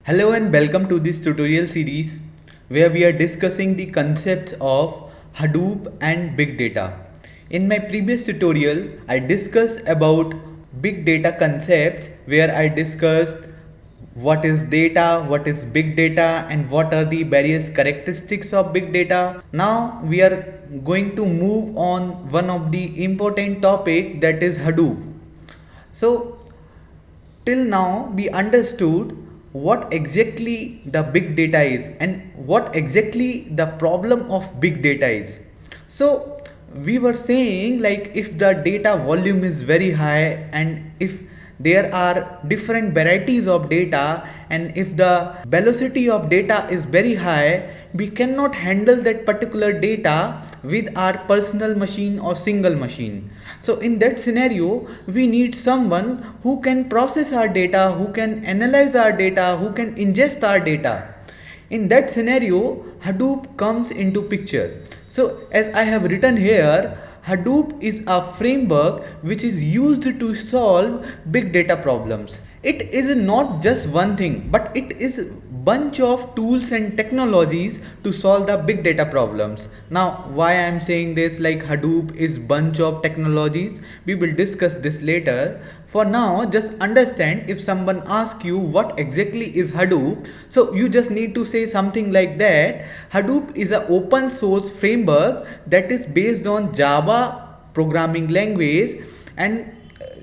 Hello and welcome to this tutorial series where we are discussing the concepts of Hadoop and big data. In my previous tutorial, I discussed about big data concepts where I discussed what is data, what is big data and what are the various characteristics of big data. Now we are going to move on one of the important topic, that is Hadoop. So till now we understood what exactly the big data is and what exactly the problem of big data is. So we were saying, like, if the data volume is very high and if there are different varieties of data and if the velocity of data is very high, we cannot handle that particular data with our personal machine or single machine. So in that scenario, we need someone who can process our data, who can analyze our data, who can ingest our data. In that scenario, Hadoop comes into picture. So as I have written here, Hadoop is a framework which is used to solve big data problems. It is not just one thing, but it is bunch of tools and technologies to solve the big data problems. Now, why I am saying this, like Hadoop is bunch of technologies, we will discuss this later. For now, just understand, if someone asks you what exactly is Hadoop, so you just need to say something like that. Hadoop is an open source framework that is based on Java programming language, and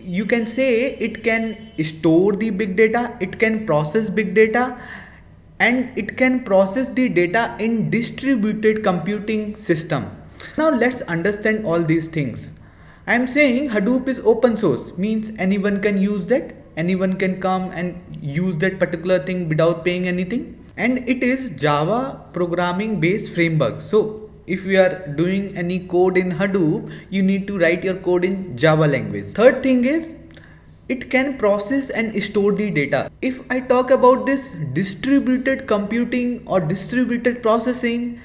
you can say it can store the big data, it can process big data, and it can process the data in distributed computing system. Now let's understand all these things. I am saying Hadoop is open source, means anyone can use that, anyone can come and use that particular thing without paying anything. And it is Java programming based framework. So if you are doing any code in Hadoop, you need to write your code in Java language. Third thing is, it can process and store the data. If I talk about this distributed computing or distributed processing,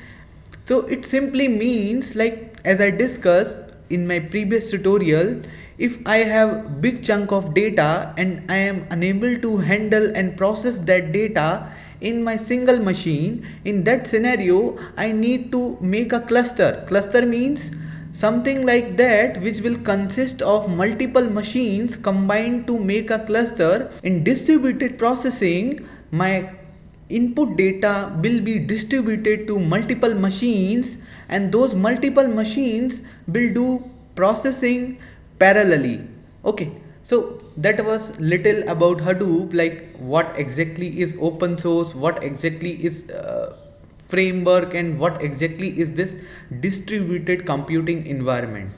so it simply means, like as I discussed in my previous tutorial, if I have big chunk of data and I am unable to handle and process that data in my single machine, in that scenario I need to make a cluster. Cluster means something like that which will consist of multiple machines combined to make a cluster. In distributed processing, my input data will be distributed to multiple machines and those multiple machines will do processing parallelly. Okay, so that was little about Hadoop, like what exactly is open source, what exactly is framework, and what exactly is this distributed computing environment.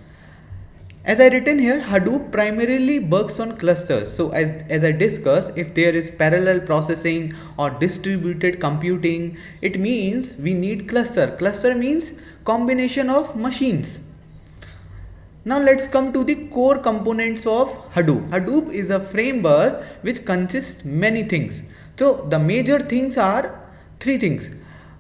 As I written here, Hadoop primarily works on clusters. So as I discussed, if there is parallel processing or distributed computing, it means we need cluster. Cluster means combination of machines. Now let's come to the core components of Hadoop. Hadoop is a framework which consists many things. So the major things are three things.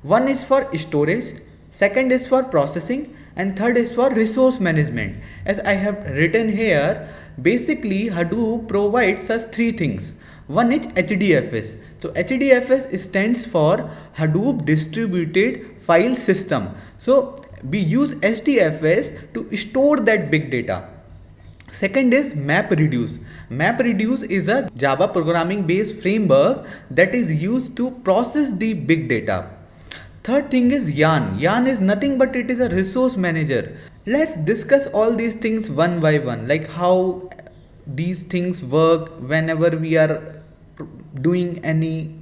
One is for storage, second is for processing, and third is for resource management. As I have written here, basically Hadoop provides us three things. One is HDFS. So HDFS stands for Hadoop Distributed File System. So we use HDFS to store that big data. Second is MapReduce. MapReduce is a Java programming based framework that is used to process the big data. Third thing is Yarn. Yarn is nothing but it is a resource manager. Let's discuss all these things one by one, like how these things work whenever we are doing any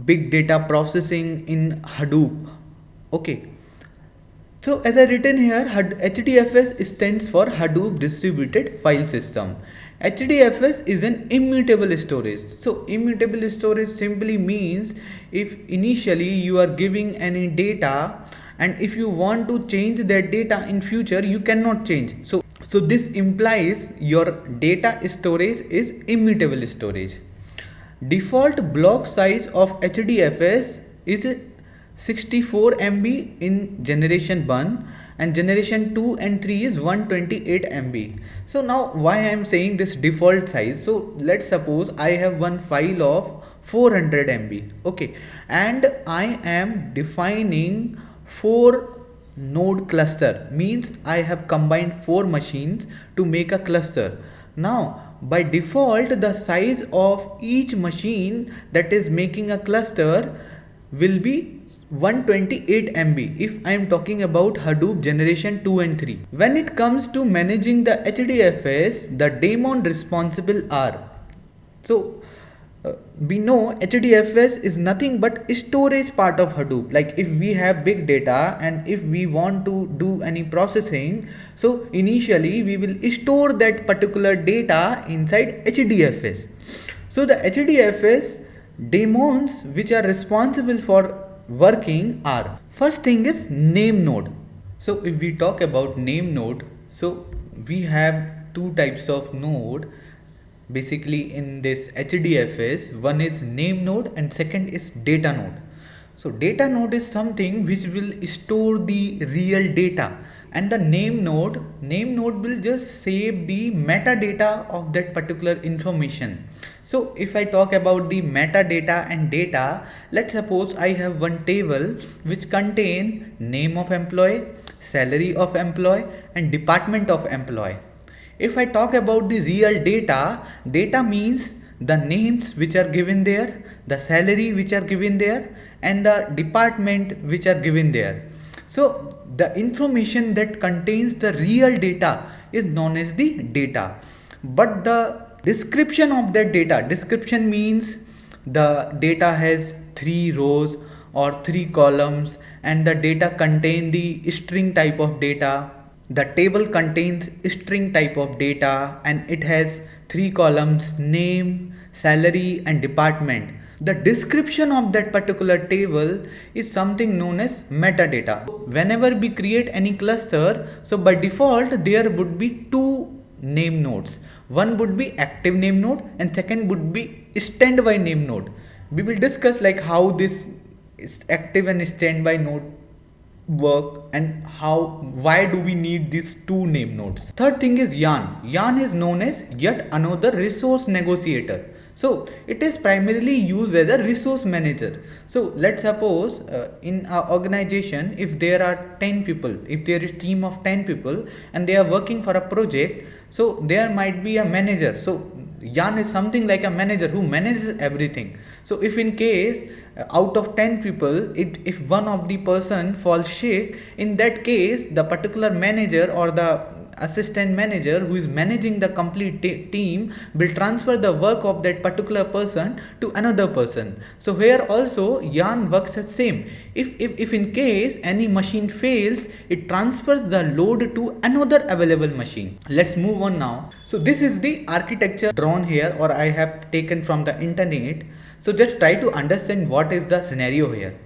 big data processing in Hadoop. Okay. So as I written here, HDFS stands for Hadoop Distributed File System. HDFS is an immutable storage. So immutable storage simply means if initially you are giving any data and if you want to change that data in future, you cannot change. So this implies your data storage is immutable storage. Default block size of HDFS is 64 MB in generation 1 and generation 2 and 3 is 128 MB. So now why I am saying this default size, so let's suppose I have one file of 400 MB. Okay, and I am defining 4 node cluster, means I have combined 4 machines to make a cluster. Now by default the size of each machine that is making a cluster will be 128 MB if I am talking about Hadoop generation 2 and 3. When it comes to managing the HDFS, the daemon responsible are, so we know HDFS is nothing but storage part of Hadoop. Like if we have big data and if we want to do any processing, so initially we will store that particular data inside HDFS. So the HDFS daemons which are responsible for working are, first thing is name node. So if we talk about name node, so we have two types of node basically in this HDFS. One is name node and second is data node. So data node is something which will store the real data, and the name node will just save the metadata of that particular information. So if I talk about the metadata and data, let's suppose I have one table which contain name of employee, salary of employee and department of employee. If I talk about the real data, data means the names which are given there, the salary which are given there, and the department which are given there. So the information that contains the real data is known as the data. But the description of that data, description means the data has 3 rows or 3 columns and the data contain the string type of data. The table contains string type of data and it has 3 columns: name, salary and department. The description of that particular table is something known as metadata. Whenever we create any cluster, so by default there would be 2 name nodes. One would be active name node and second would be standby name node. We will discuss like how this active and standby node work and why do we need these 2 name nodes. Third thing is yarn. Yarn is known as yet another resource negotiator. So it is primarily used as a resource manager. So let's suppose in our organization, if there are 10 people, if there is team of 10 people and they are working for a project, so there might be a manager. So yarn is something like a manager who manages everything. So if in case out of 10 people, if one of the person falls sick, in that case the particular manager or the assistant manager who is managing the complete team will transfer the work of that particular person to another person. So here also yarn works as same. If in case any machine fails, it transfers the load to another available machine. Let's move on now. So this is the architecture drawn here, or I have taken from the internet. So just try to understand what is the scenario here.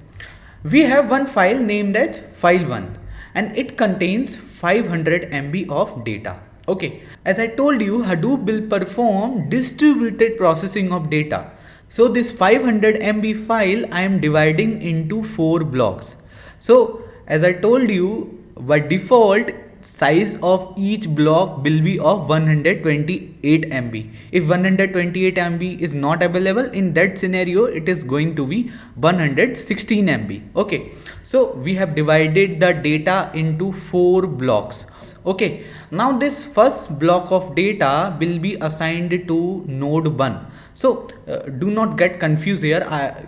We have one file named as file1 and it contains 500 MB of data. Okay, as I told you, Hadoop will perform distributed processing of data. So this 500 MB file I am dividing into 4 blocks. So as I told you, by default size of each block will be of 128 MB. If 128 MB is not available, in that scenario it is going to be 116 MB. Okay, so we have divided the data into 4 blocks. Okay, now this first block of data will be assigned to node 1. So do not get confused here.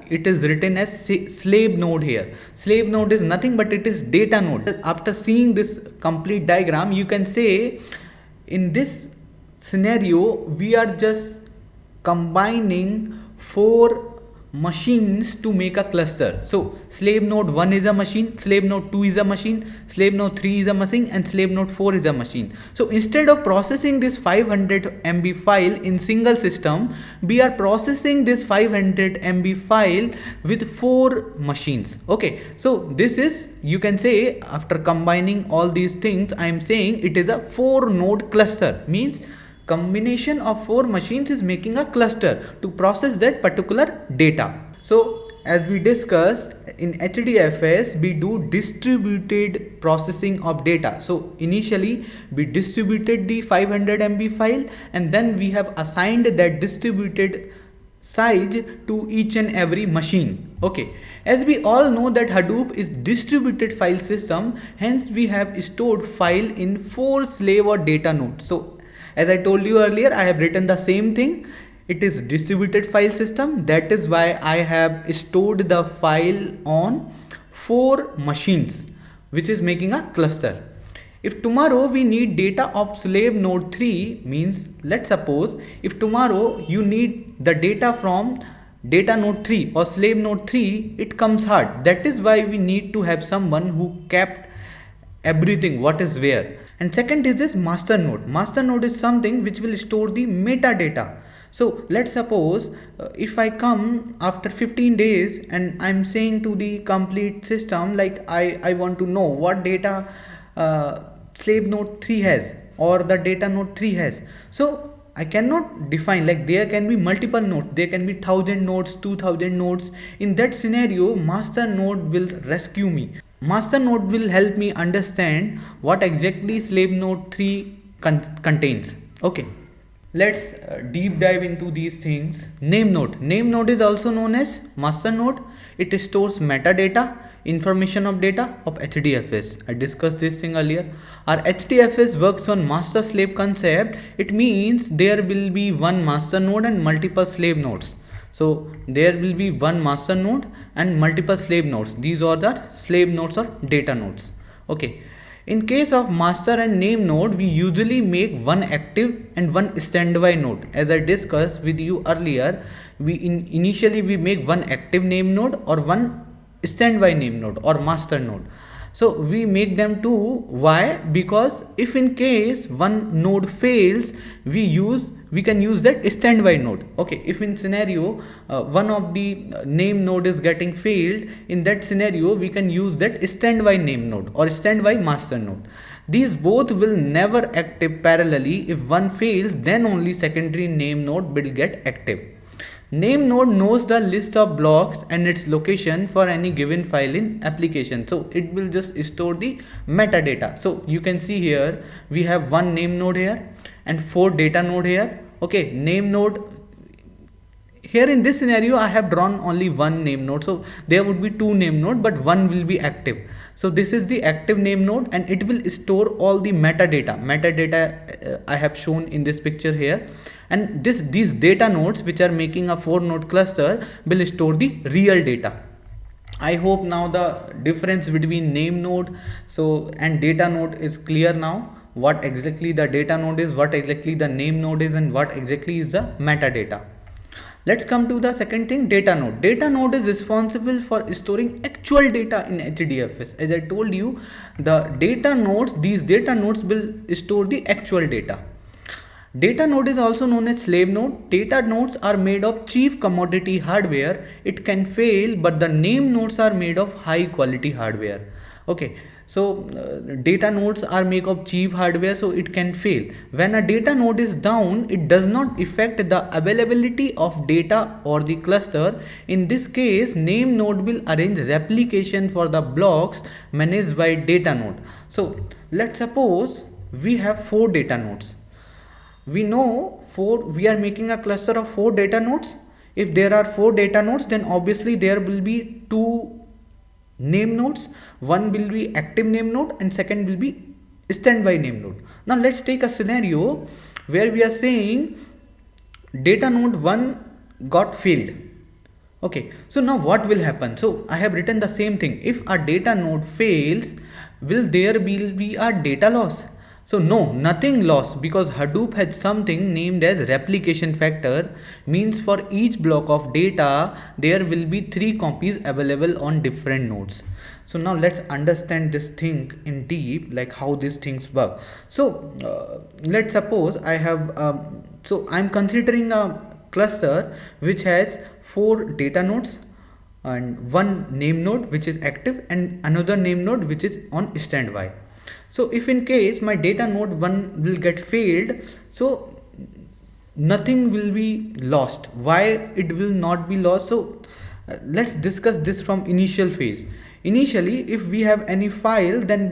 It is written as slave node here. Slave node is nothing but it is data node. After seeing this complete diagram, you can say in this scenario we are just combining 4 machines to make a cluster. So slave node 1 is a machine, slave node 2 is a machine, slave node 3 is a machine and slave node 4 is a machine. So instead of processing this 500 MB file in single system, we are processing this 500 MB file with 4 machines. Okay, so this is, you can say, after combining all these things, I am saying it is a 4 node cluster, means combination of 4 machines is making a cluster to process that particular data. So as we discussed, in HDFS we do distributed processing of data. So initially we distributed the 500 MB file and then we have assigned that distributed size to each and every machine. Okay, as we all know that Hadoop is distributed file system, hence we have stored file in 4 slave or data nodes. So as I told you earlier, I have written the same thing. It is distributed file system, that is why I have stored the file on 4 machines, which is making a cluster. If tomorrow we need data of slave node 3, means let's suppose if tomorrow you need the data from data node 3 or slave node 3, it comes hard. That is why we need to have someone who kept everything what is where. And second is this master node. Master node is something which will store the metadata. So let's suppose if I come after 15 days and I'm saying to the complete system like I want to know what data slave node 3 has or the data node 3 has. So I cannot define, like there can be multiple nodes, there can be 1000 nodes, 2000 nodes. In that scenario, master node will rescue me. Master node will help me understand what exactly slave node 3 contains. Okay, let's deep dive into these things. Name node is also known as master node. It stores metadata, information of data of HDFS. I discussed this thing earlier. Our HDFS works on master slave concept. It means there will be one master node and multiple slave nodes. So there will be one master node and multiple slave nodes. These are the slave nodes or data nodes. Okay, in case of master and name node, we usually make one active and one standby node. As I discussed with you earlier, initially we make one active name node or one standby name node or master node. So we make them two. Why? Because if in case one node fails, we can use that standby node. Okay, if in scenario one of the name node is getting failed, in that scenario we can use that standby name node or standby master node. These both will never active parallelly. If one fails, then only secondary name node will get active. Name node knows the list of blocks and its location for any given file in application. So it will just store the metadata. So you can see here we have one name node here and 4 data node here. Okay, name node here in this scenario I have drawn only one name node. So there would be 2 name node, but one will be active. So this is the active name node and it will store all the metadata. I have shown in this picture here. And these data nodes which are making a 4 node cluster will store the real data. I hope now the difference between name node and data node is clear now. What exactly the data node is, what exactly the name node is, and what exactly is the metadata. Let's come to the second thing, data node. Data node is responsible for storing actual data in HDFS. As I told you, these data nodes will store the actual data. Data node is also known as slave node. Data nodes are made of cheap commodity hardware. It can fail, but the name nodes are made of high quality hardware. Okay, so data nodes are made of cheap hardware, so it can fail. When a data node is down, it does not affect the availability of data or the cluster. In this case, name node will arrange replication for the blocks managed by data node. So let's suppose we have 4 data nodes. We know we are making a cluster of 4 data nodes. If there are 4 data nodes, then obviously there will be 2 name nodes. One will be active name node and second will be standby name node. Now let's take a scenario where we are saying data node 1 got failed. Okay, so now what will happen? So I have written the same thing. If a data node fails, will there be a data loss? So no, nothing lost, because Hadoop has something named as replication factor. Means for each block of data there will be 3 copies available on different nodes. So now let's understand this thing in deep, like how these things work. So let's suppose I have so I'm considering a cluster which has 4 data nodes and one name node which is active and another name node which is on standby. So if in case my data node 1 will get failed, so nothing will be lost. Why it will not be lost? So let's discuss this from initial phase. Initially, if we have any file, then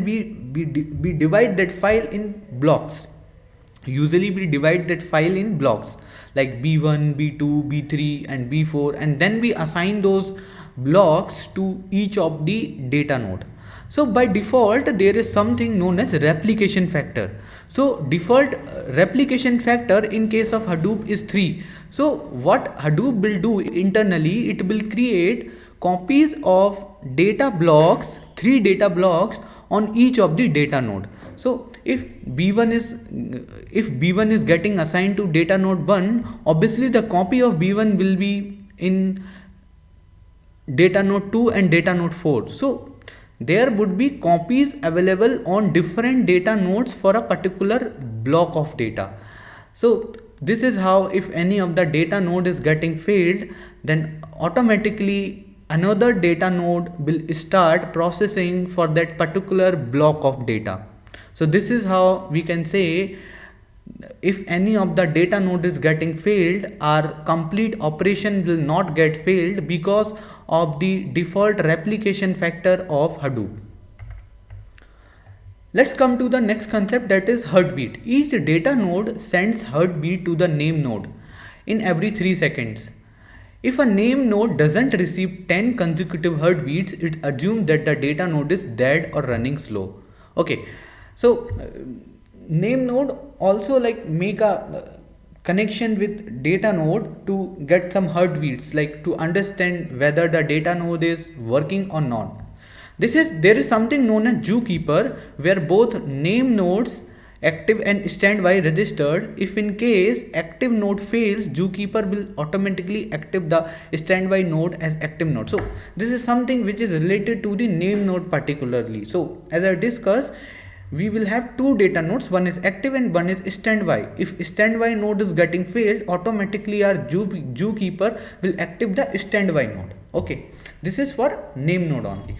we divide that file in blocks. Usually we divide that file in blocks like b1, b2, b3 and b4, and then we assign those blocks to each of the data node. So by default there is something known as replication factor. So default replication factor in case of Hadoop is 3. So what Hadoop will do internally, it will create copies of data blocks, 3 data blocks on each of the data node. So if b1 is getting assigned to data node 1, obviously the copy of b1 will be in data node 2 and data node 4. So there would be copies available on different data nodes for a particular block of data. So this is how, if any of the data node is getting failed, then automatically another data node will start processing for that particular block of data. So this is how we can say, if any of the data node is getting failed, our complete operation will not get failed because of the default replication factor of Hadoop. Let's come to the next concept, that is heartbeat. Each data node sends heartbeat to the name node in every 3 seconds. If a name node doesn't receive 10 consecutive heartbeats, it assumes that the data node is dead or running slow. Okay, so name node also like make a connection with data node to get some heartbeats, like to understand whether the data node is working or not. There is something known as zookeeper, where both name nodes active and standby registered. If in case active node fails, zookeeper will automatically active the standby node as active node. So this is something which is related to the name node particularly. So as I discussed, we will have 2 data nodes, one is active and one is standby. If standby node is getting failed, automatically our zookeeper will active the standby node. Okay, this is for name node only.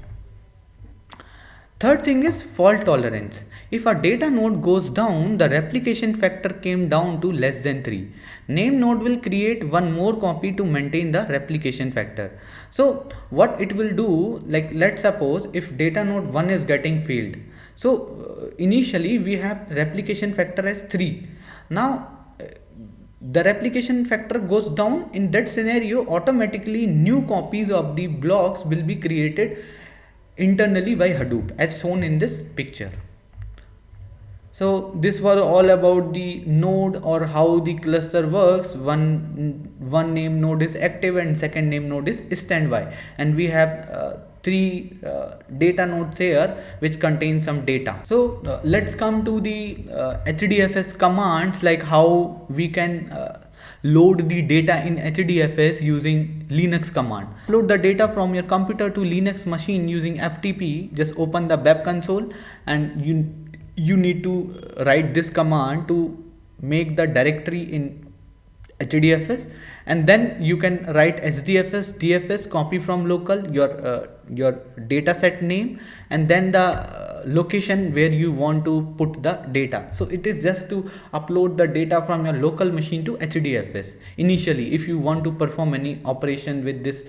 Third thing is fault tolerance. If a data node goes down, the replication factor came down to less than 3. Name node will create one more copy to maintain the replication factor. So what it will do, like let's suppose if data node 1 is getting failed. So initially we have replication factor as 3. Now the replication factor goes down. In that scenario, automatically new copies of the blocks will be created internally by Hadoop as shown in this picture. So this was all about the node or how the cluster works. One name node is active and second name node is standby, and we have 3 data nodes here which contain some data. So let's come to the HDFS commands, like how we can load the data in HDFS using Linux command. Load the data from your computer to Linux machine using FTP. Just open the web console and you need to write this command to make the directory in HDFS, and then you can write HDFS DFS copy from local your data set name and then the location where you want to put the data. So it is just to upload the data from your local machine to HDFS initially if you want to perform any operation with this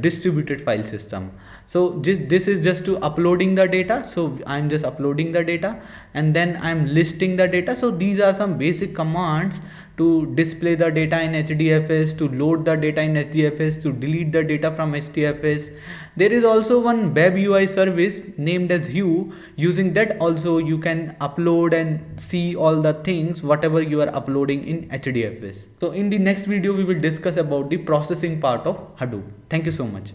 distributed file system. So this is just to uploading the data. So I'm just uploading the data and then I'm listing the data. So these are some basic commands to display the data in HDFS, to load the data in HDFS, to delete the data from HDFS. There is also one web UI service named as Hue. Using that also you can upload and see all the things whatever you are uploading in HDFS. So in the next video we will discuss about the processing part of Hadoop. Thank you so much.